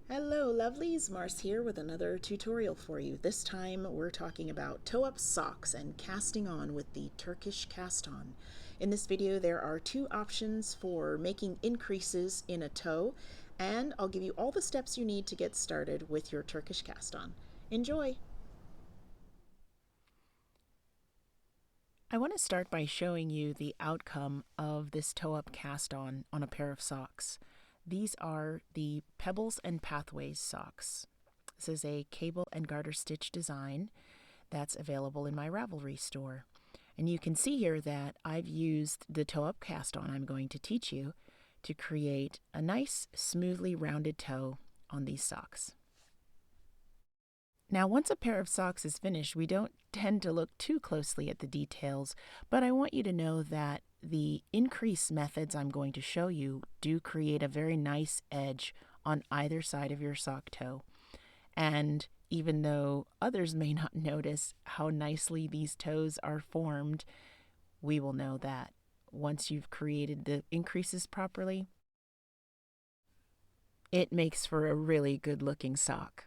Hello lovelies, Mars here with another tutorial for you. This time we're talking about toe-up socks and casting on with the Turkish Cast On. In this video there are two options for making increases in a toe, and I'll give you all the steps you need to get started with your Turkish Cast On. Enjoy! I want to start by showing you the outcome of this toe-up cast on a pair of socks. These are the Pebbles and Pathways socks. This is a cable and garter stitch design that's available in my Ravelry store. And you can see here that I've used the toe-up cast on I'm going to teach you to create a nice, smoothly rounded toe on these socks. Now, once a pair of socks is finished, we don't tend to look too closely at the details, but I want you to know that the increase methods I'm going to show you do create a very nice edge on either side of your sock toe. And even though others may not notice how nicely these toes are formed, we will know that once you've created the increases properly, it makes for a really good looking sock.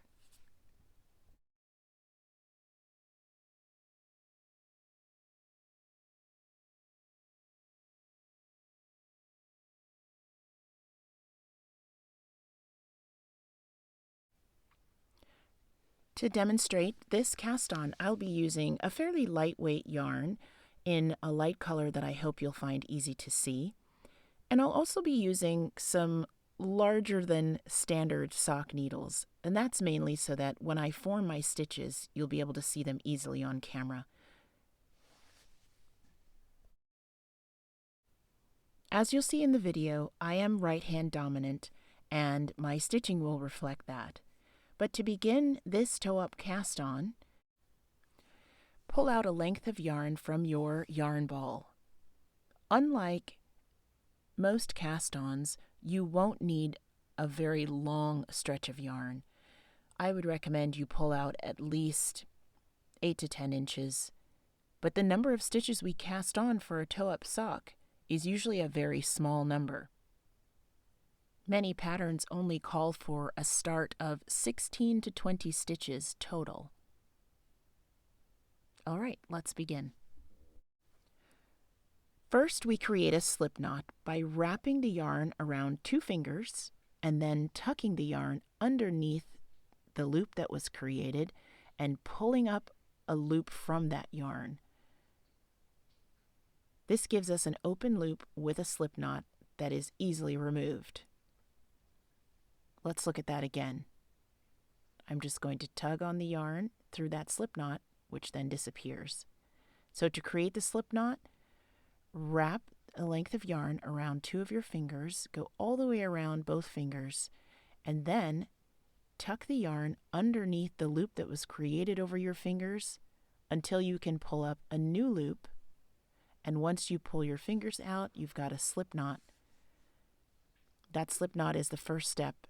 To demonstrate this cast on, I'll be using a fairly lightweight yarn in a light color that I hope you'll find easy to see. And I'll also be using some larger than standard sock needles, and that's mainly so that when I form my stitches, you'll be able to see them easily on camera. As you'll see in the video, I am right-hand dominant, and my stitching will reflect that. But to begin this toe-up cast on, pull out a length of yarn from your yarn ball. Unlike most cast-ons, you won't need a very long stretch of yarn. I would recommend you pull out at least 8 to 10 inches, but the number of stitches we cast on for a toe-up sock is usually a very small number. Many patterns only call for a start of 16 to 20 stitches total. All right, let's begin. First, we create a slip knot by wrapping the yarn around 2 fingers and then tucking the yarn underneath the loop that was created and pulling up a loop from that yarn. This gives us an open loop with a slip knot that is easily removed. Let's look at that again. I'm just going to tug on the yarn through that slip knot, which then disappears. So to create the slip knot, wrap a length of yarn around 2 of your fingers, go all the way around both fingers, and then tuck the yarn underneath the loop that was created over your fingers until you can pull up a new loop. And once you pull your fingers out, you've got a slip knot. That slip knot is the first step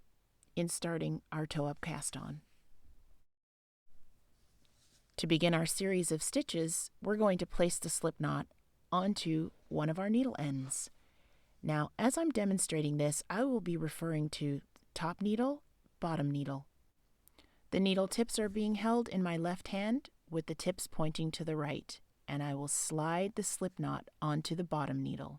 in starting our toe-up cast on. To begin our series of stitches, we're going to place the slip knot onto one of our needle ends. Now, as I'm demonstrating this, I will be referring to top needle, bottom needle. The needle tips are being held in my left hand with the tips pointing to the right, and I will slide the slip knot onto the bottom needle.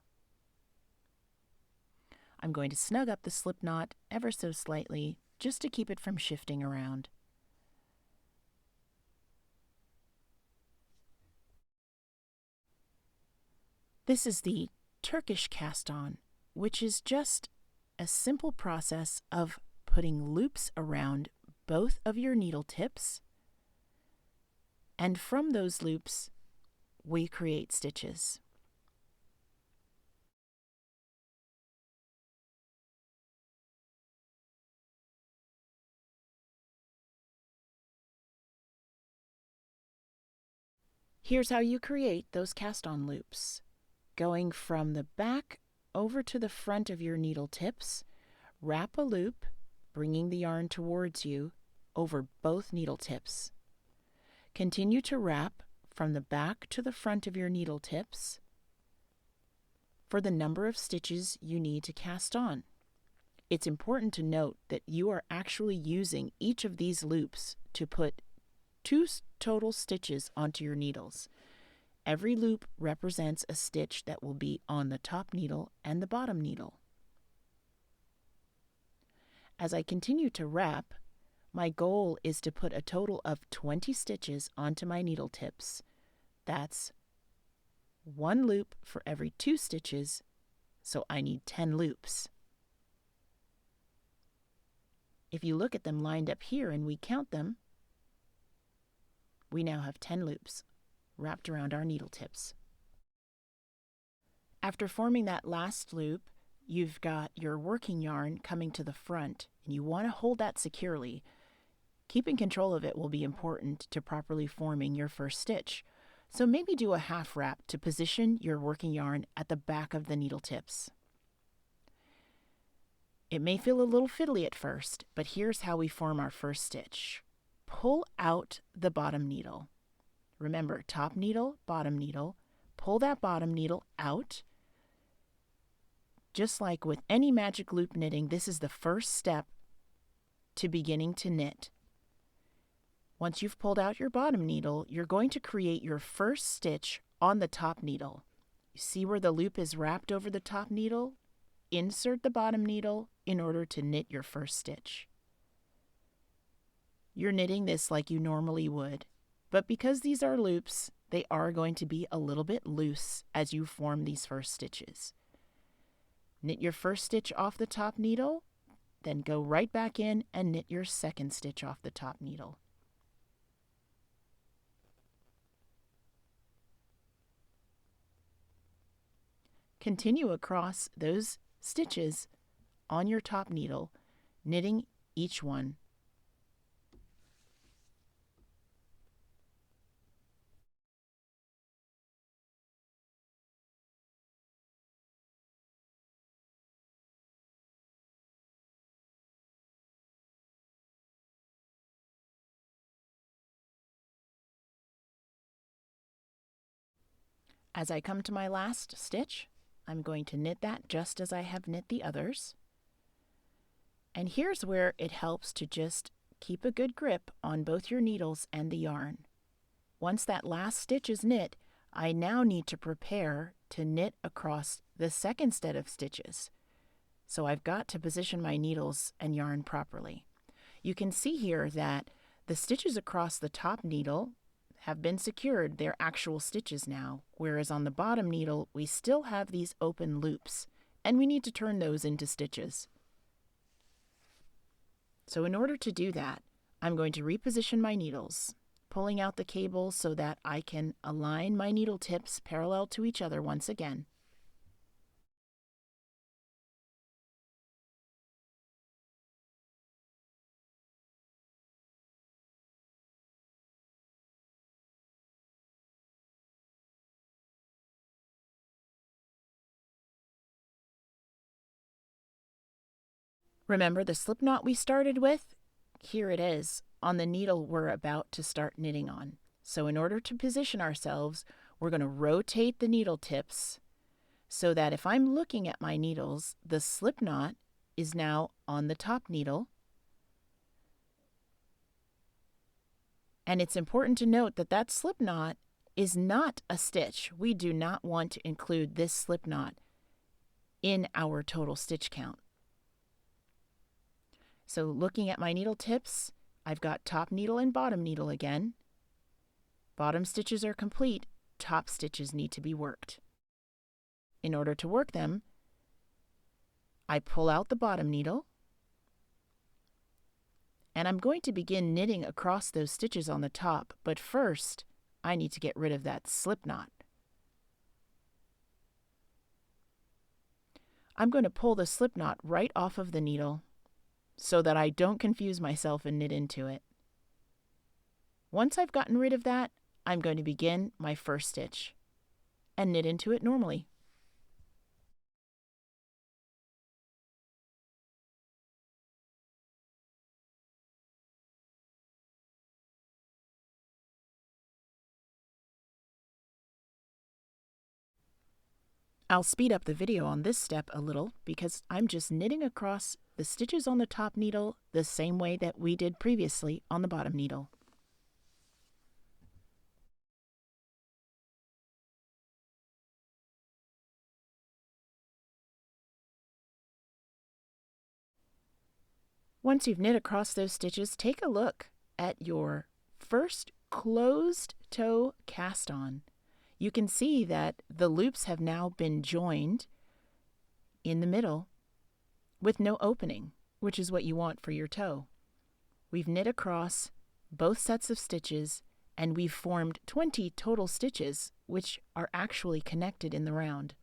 I'm going to snug up the slip knot ever so slightly just to keep it from shifting around. This is the Turkish cast on, which is just a simple process of putting loops around both of your needle tips, and from those loops we create stitches. Here's how you create those cast-on loops. Going from the back over to the front of your needle tips, wrap a loop, bringing the yarn towards you over both needle tips. Continue to wrap from the back to the front of your needle tips for the number of stitches you need to cast on. It's important to note that you are actually using each of these loops to put 2 total stitches onto your needles. Every loop represents a stitch that will be on the top needle and the bottom needle. As I continue to wrap, my goal is to put a total of 20 stitches onto my needle tips. That's 1 loop for every 2 stitches, so I need 10 loops. If you look at them lined up here and we count them, we now have 10 loops wrapped around our needle tips. After forming that last loop, you've got your working yarn coming to the front, and you want to hold that securely. Keeping control of it will be important to properly forming your first stitch. So maybe do a half wrap to position your working yarn at the back of the needle tips. It may feel a little fiddly at first, but here's how we form our first stitch. Pull out the bottom needle. Remember, top needle, bottom needle. Pull that bottom needle out. Just like with any magic loop knitting, this is the first step to beginning to knit. Once you've pulled out your bottom needle, you're going to create your first stitch on the top needle. You see where the loop is wrapped over the top needle? Insert the bottom needle in order to knit your first stitch. You're knitting this like you normally would, but because these are loops, they are going to be a little bit loose as you form these first stitches. Knit your first stitch off the top needle, then go right back in and knit your second stitch off the top needle. Continue across those stitches on your top needle, knitting each one. As I come to my last stitch, I'm going to knit that just as I have knit the others. And here's where it helps to just keep a good grip on both your needles and the yarn. Once that last stitch is knit, I now need to prepare to knit across the second set of stitches. So I've got to position my needles and yarn properly. You can see here that the stitches across the top needle have been secured. They're actual stitches now, whereas on the bottom needle we still have these open loops, and we need to turn those into stitches. So in order to do that, I'm going to reposition my needles, pulling out the cable so that I can align my needle tips parallel to each other once again. Remember the slip knot we started with? Here it is, on the needle we're about to start knitting on. So in order to position ourselves, we're going to rotate the needle tips so that if I'm looking at my needles, the slip knot is now on the top needle. And it's important to note that that slip knot is not a stitch. We do not want to include this slip knot in our total stitch count. So looking at my needle tips, I've got top needle and bottom needle again. Bottom stitches are complete, top stitches need to be worked. In order to work them, I pull out the bottom needle, and I'm going to begin knitting across those stitches on the top, but first I need to get rid of that slip knot. I'm going to pull the slip knot right off of the needle so that I don't confuse myself and knit into it. Once I've gotten rid of that, I'm going to begin my first stitch and knit into it normally. I'll speed up the video on this step a little because I'm just knitting across the stitches on the top needle the same way that we did previously on the bottom needle. Once you've knit across those stitches, take a look at your first closed toe cast on. You can see that the loops have now been joined in the middle with no opening, which is what you want for your toe. We've knit across both sets of stitches and we've formed 20 total stitches, which are actually connected in the round.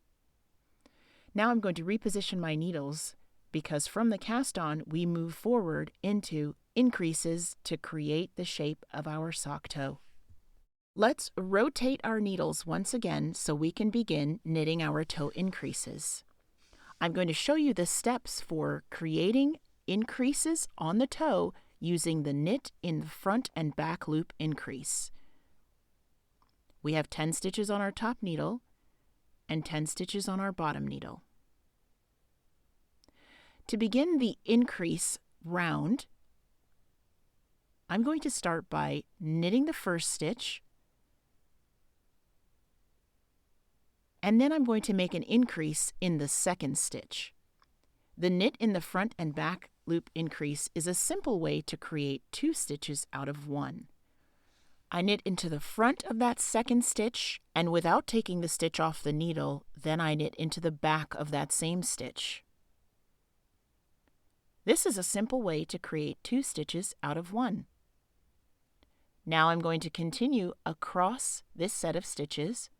Now I'm going to reposition my needles because from the cast on we move forward into increases to create the shape of our sock toe. Let's rotate our needles once again so we can begin knitting our toe increases. I'm going to show you the steps for creating increases on the toe using the knit in the front and back loop increase. We have 10 stitches on our top needle and 10 stitches on our bottom needle. To begin the increase round, I'm going to start by knitting the first stitch, and then I'm going to make an increase in the second stitch. The knit in the front and back loop increase is a simple way to create 2 stitches out of 1. I knit into the front of that second stitch, and without taking the stitch off the needle, then I knit into the back of that same stitch. This is a simple way to create 2 stitches out of 1. Now I'm going to continue across this set of stitches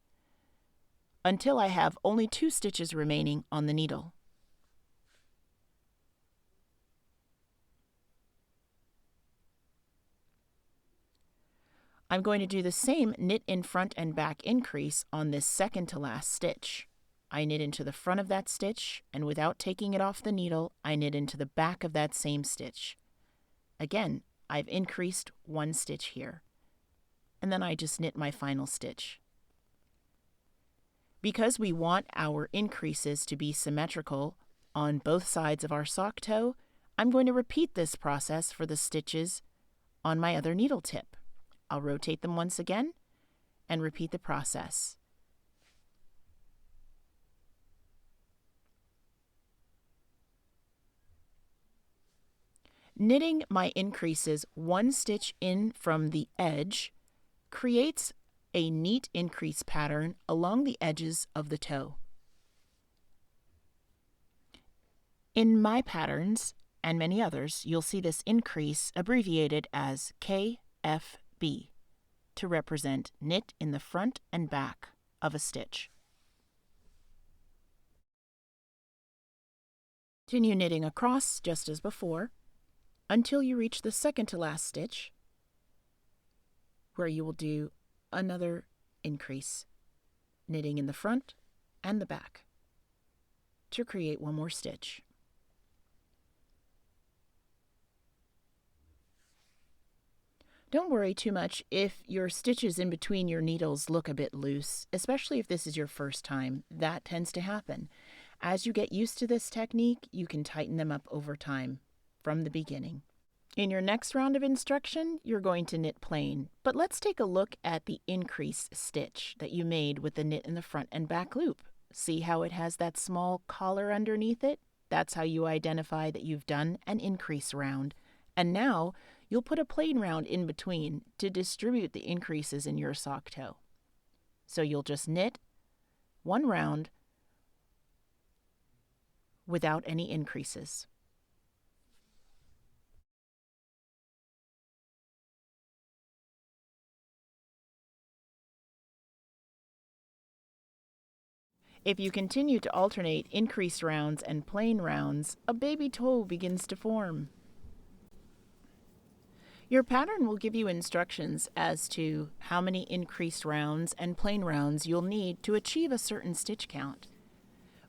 until I have only 2 stitches remaining on the needle. I'm going to do the same knit in front and back increase on this second to last stitch. I knit into the front of that stitch, and without taking it off the needle, I knit into the back of that same stitch. Again, I've increased 1 stitch here, and then I just knit my final stitch. Because we want our increases to be symmetrical on both sides of our sock toe, I'm going to repeat this process for the stitches on my other needle tip. I'll rotate them once again and repeat the process. Knitting my increases 1 stitch in from the edge creates a neat increase pattern along the edges of the toe. In my patterns and many others, you'll see this increase abbreviated as KFB to represent knit in the front and back of a stitch. Continue knitting across just as before until you reach the second to last stitch, where you will do another increase, knitting in the front and the back to create 1 more stitch. Don't worry too much if your stitches in between your needles look a bit loose, especially if this is your first time. That tends to happen. As you get used to this technique, you can tighten them up over time from the beginning. In your next round of instruction, you're going to knit plain, but let's take a look at the increase stitch that you made with the knit in the front and back loop. See how it has that small collar underneath it? That's how you identify that you've done an increase round. And now you'll put a plain round in between to distribute the increases in your sock toe. So you'll just knit 1 round without any increases. If you continue to alternate increase rounds and plain rounds, a baby toe begins to form. Your pattern will give you instructions as to how many increased rounds and plain rounds you'll need to achieve a certain stitch count.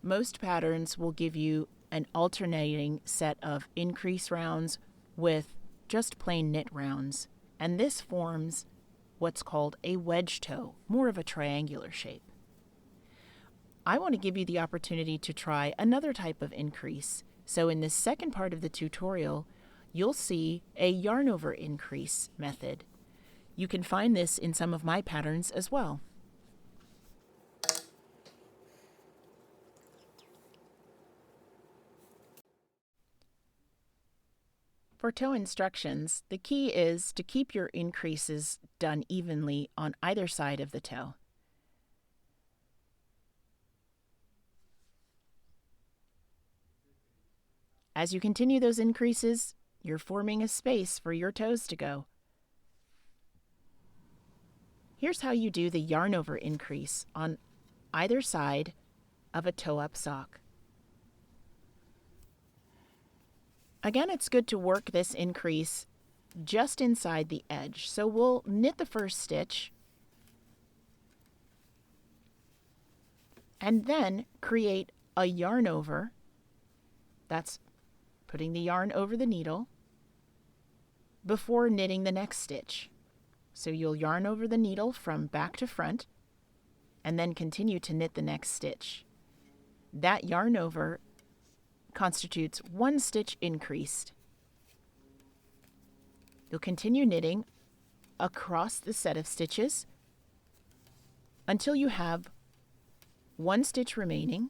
Most patterns will give you an alternating set of increase rounds with just plain knit rounds, and this forms what's called a wedge toe, more of a triangular shape. I want to give you the opportunity to try another type of increase. So in this second part of the tutorial, you'll see a yarn over increase method. You can find this in some of my patterns as well. For toe instructions, the key is to keep your increases done evenly on either side of the toe. As you continue those increases, you're forming a space for your toes to go. Here's how you do the yarn over increase on either side of a toe-up sock. Again, it's good to work this increase just inside the edge. So we'll knit the first stitch and then create a yarn over. That's putting the yarn over the needle before knitting the next stitch. So you'll yarn over the needle from back to front and then continue to knit the next stitch. That yarn over constitutes one stitch increased. You'll continue knitting across the set of stitches until you have one stitch remaining.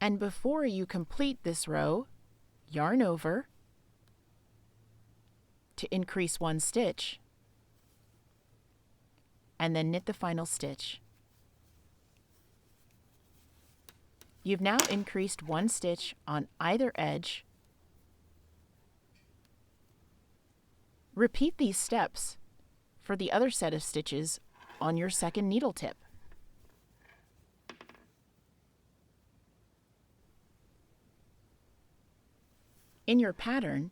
And before you complete this row, yarn over to increase one stitch, and then knit the final stitch. You've now increased one stitch on either edge. Repeat these steps for the other set of stitches on your second needle tip. In your pattern,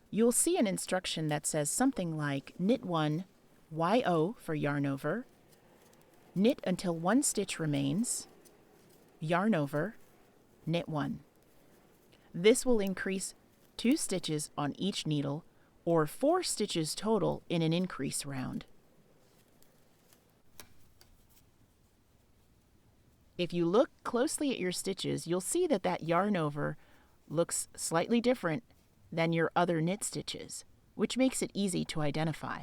you'll see an instruction that says something like knit 1, YO for yarn over, knit until one stitch remains, yarn over, knit 1. This will increase 2 stitches on each needle, or 4 stitches total in an increase round. If you look closely at your stitches, you'll see that that yarn over looks slightly different than your other knit stitches, which makes it easy to identify.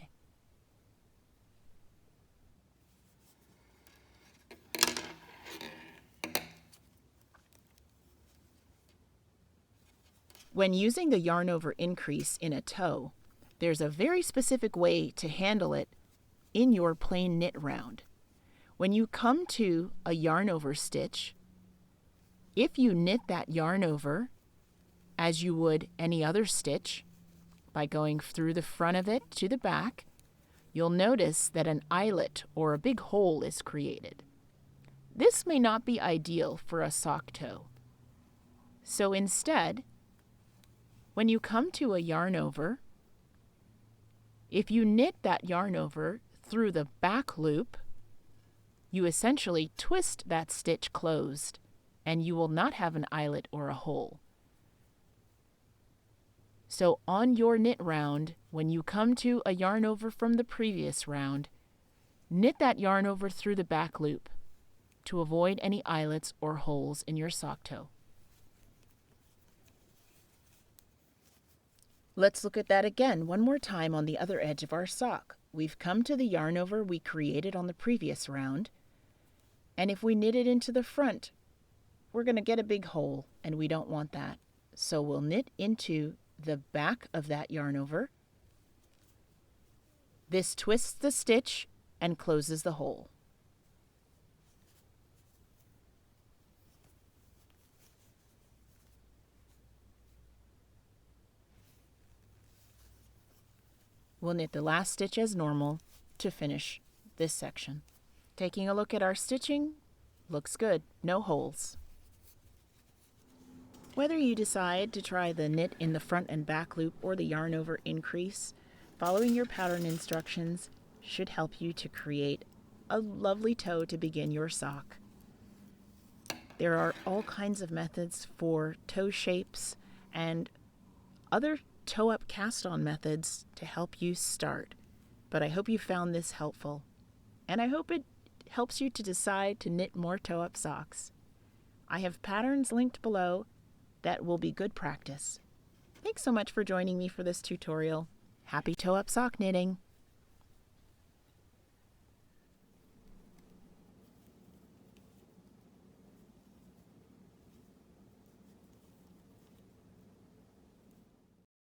When using the yarn over increase in a toe, there's a very specific way to handle it in your plain knit round. When you come to a yarn over stitch, if you knit that yarn over as you would any other stitch by going through the front of it to the back, you'll notice that an eyelet or a big hole is created. This may not be ideal for a sock toe. So instead, when you come to a yarn over, if you knit that yarn over through the back loop, you essentially twist that stitch closed, and you will not have an eyelet or a hole. So on your knit round, when you come to a yarn over from the previous round, knit that yarn over through the back loop to avoid any eyelets or holes in your sock toe. Let's look at that again one more time on the other edge of our sock. We've come to the yarn over we created on the previous round, and if we knit it into the front, we're going to get a big hole, and we don't want that. So we'll knit into the back of that yarn over. This twists the stitch and closes the hole. We'll knit the last stitch as normal to finish this section. Taking a look at our stitching, looks good, no holes. Whether you decide to try the knit in the front and back loop or the yarn over increase, following your pattern instructions should help you to create a lovely toe to begin your sock. There are all kinds of methods for toe shapes and other toe-up cast-on methods to help you start. But I hope you found this helpful, and I hope it helps you to decide to knit more toe-up socks. I have patterns linked below that will be good practice. Thanks so much for joining me for this tutorial. Happy toe-up sock knitting!